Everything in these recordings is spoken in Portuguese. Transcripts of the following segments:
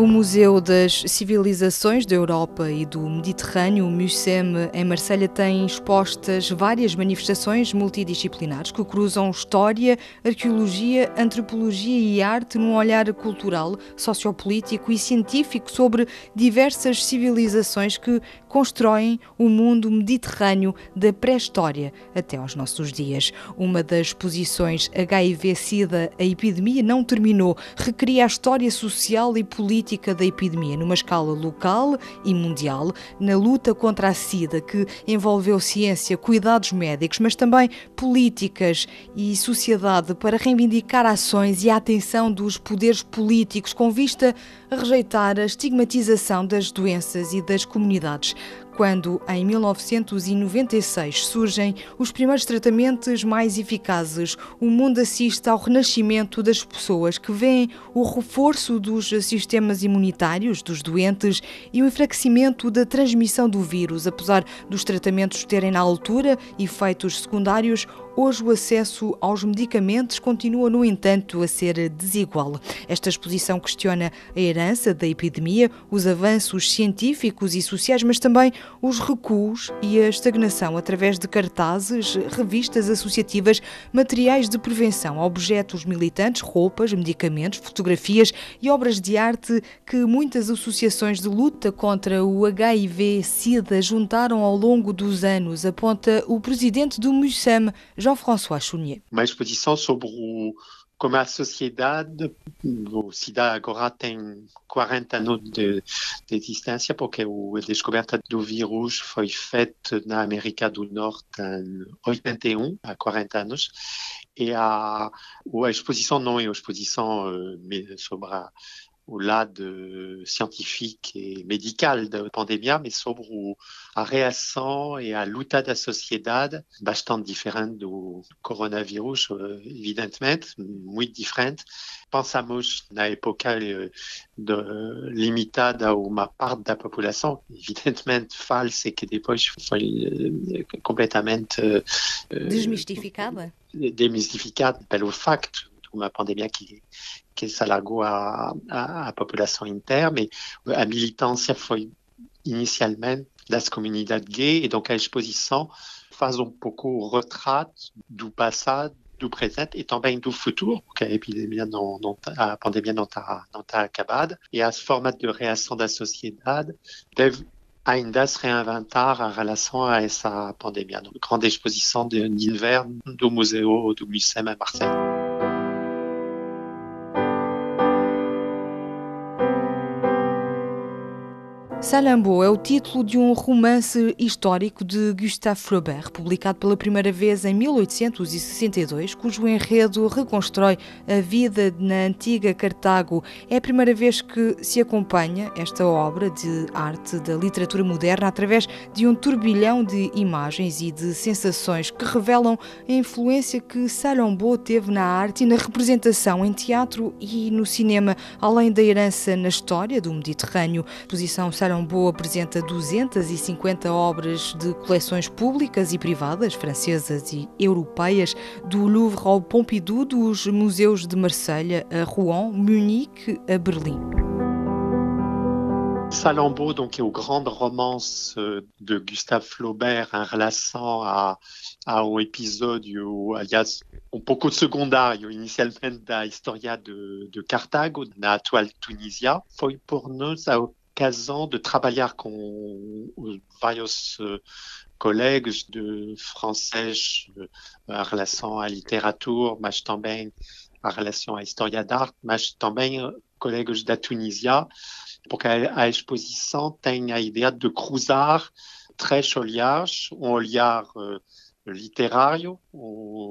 O Museu das Civilizações da Europa e do Mediterrâneo, o MUCEM, em Marselha, tem expostas várias manifestações multidisciplinares que cruzam história, arqueologia, antropologia e arte num olhar cultural, sociopolítico e científico sobre diversas civilizações que constroem o mundo mediterrâneo da pré-história até aos nossos dias. Uma das exposições HIV-Sida, a epidemia não terminou, recria a história social e política da epidemia numa escala local e mundial, na luta contra a SIDA, que envolveu ciência, cuidados médicos, mas também políticas e sociedade para reivindicar ações e a atenção dos poderes políticos com vista a rejeitar a estigmatização das doenças e das comunidades. Quando, em 1996, surgem os primeiros tratamentos mais eficazes, o mundo assiste ao renascimento das pessoas que veem o reforço dos sistemas imunitários dos doentes e o enfraquecimento da transmissão do vírus. Apesar dos tratamentos terem na altura efeitos secundários, hoje o acesso aos medicamentos continua, no entanto, a ser desigual. Esta exposição questiona a herança da epidemia, os avanços científicos e sociais, mas também os recuos e a estagnação através de cartazes, revistas associativas, materiais de prevenção, objetos militantes, roupas, medicamentos, fotografias e obras de arte que muitas associações de luta contra o HIV-Sida juntaram ao longo dos anos, aponta o presidente do MUCEM, Jean-François Chounier. Uma exposição sobre como a sociedade, o SIDA agora tem 40 anos de existência, porque a descoberta do vírus foi feita na América do Norte em 81, há 40 anos, e a exposição não é uma exposição sobre o lado científico e médical da pandemia, mas sobre a reação e a luta da sociedade, bastante diferente do coronavírus, evidentemente, muito diferente. Pensamos na época limitada a uma parte da população, evidentemente falsa, e que depois foi completamente desmistificada pelo facto de uma pandemia que se alargou à população inteira, mas a militância foi inicialmente das comunidades gays, e donc a exposição faz pouco o retrato do passado, do presente e também do futuro, porque a pandemia não está acabada, e as formas de reação da sociedade devem ainda se reinventar em relação a essa pandemia. Donc, grande exposição de inverno do Museu do MUCEM à Marseille. Salammbô é o título de um romance histórico de Gustave Flaubert, publicado pela primeira vez em 1862, cujo enredo reconstrói a vida na antiga Cartago. É a primeira vez que se acompanha esta obra de arte da literatura moderna através de um turbilhão de imagens e de sensações que revelam a influência que Salammbô teve na arte e na representação em teatro e no cinema, além da herança na história do Mediterrâneo. A exposição Salammbô apresenta 250 obras de coleções públicas e privadas, francesas e europeias, do Louvre ao Pompidou, dos museus de Marselha a Rouen, Munique a Berlim. Salammbô, donc, é o grande romance de Gustave Flaubert em relação ao episódio, aliás, pouco secundário, inicialmente da história de Cartago, na atual Tunísia. Foi por nós a ocasião de trabalhar com vários colegas de francês em relação à literatura, mas também em relação à história da arte, mas também colegas da Tunísia, porque a exposição tem a ideia de cruzar três olhares, um olhar literário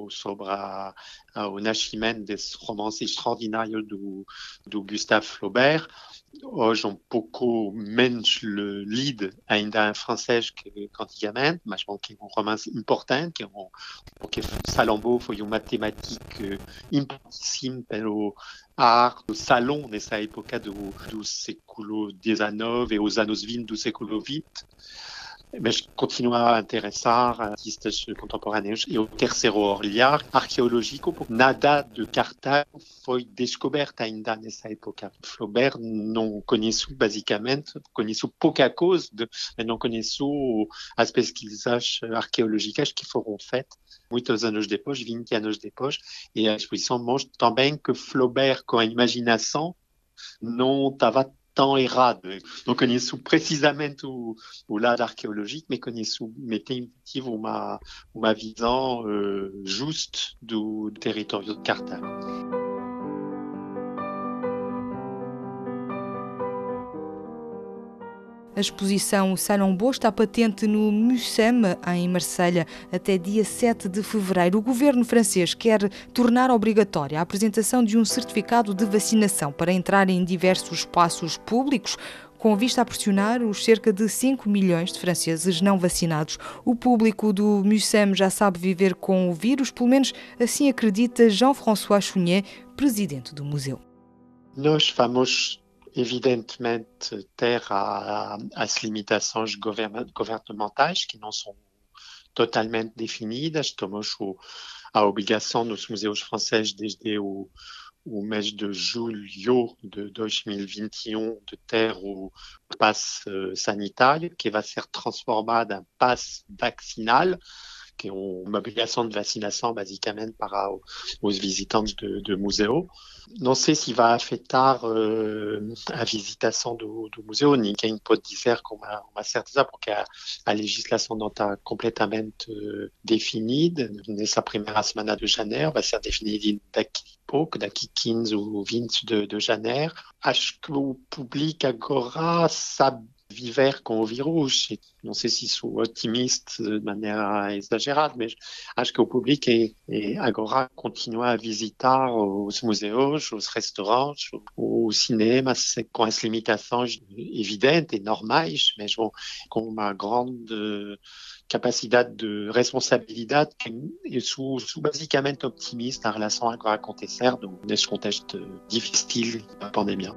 sobre o nascimento desse romance extraordinário do Gustave Flaubert. Hoje pouco menos lido ainda em francês que antigamente, mas que é um romance importante, porque Salammbô foi uma temática importantíssima pelo arte do salão nessa época do século XIX e os anos 20 do século XX. mas continua a interessar artistas contemporâneos. E o terceiro olhar arqueológico, porque nada de Cartago foi descoberto ainda nessa época. Flaubert não conheceu, basicamente, conheceu pouca coisa, mas não conheceu as pesquisas arqueológicas que foram feitas muitos anos depois, 20 anos depois, e a exposição mostra também que Flaubert, com a imaginação, não estava tão errado. Não conheço precisamente o lado arqueológico, mas tive uma visão justa do território de Cartago. A exposição Salombo está patente no Mucem, em Marselha, até dia 7 de fevereiro. O governo francês quer tornar obrigatória a apresentação de um certificado de vacinação para entrar em diversos espaços públicos, com vista a pressionar os cerca de 5 milhões de franceses não vacinados. O público do Mucem já sabe viver com o vírus, pelo menos assim acredita Jean-François Chounier, presidente do museu. Nós vamos evidentemente ter as limitações governamentais que não são totalmente definidas. Temos a obrigação nos museus franceses desde o mês de julho de 2021 de ter o passe sanitário, que vai ser transformado em passe vaccinal, que é uma obrigação de vacinação, basicamente, para os visitantes de museu. Não sei se vai afetar a visitação do museu, ninguém pode dizer com uma certeza, porque a legislação não está completamente definida. Nessa primeira semana de janeiro, vai ser definida daqui 15 ou 20 de janeiro. Acho que o público agora sabe viver com o vírus. Não sei se sou otimista de maneira exagerada, mas acho que o público agora continua a visitar os museus, os restaurantes, o cinema, com as limitações evidentes e normais, mas com uma grande capacidade de responsabilidade. Eu sou basicamente optimista em relação ao que vai acontecer neste contexto difícil da pandemia.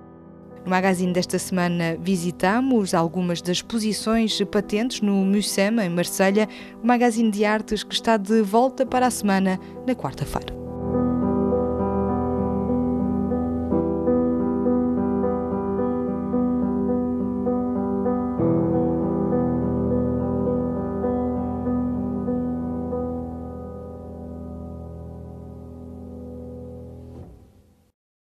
No magazine desta semana visitamos algumas das exposições patentes no Mucem, em Marselha, o magazine de artes que está de volta para a semana, na quarta-feira.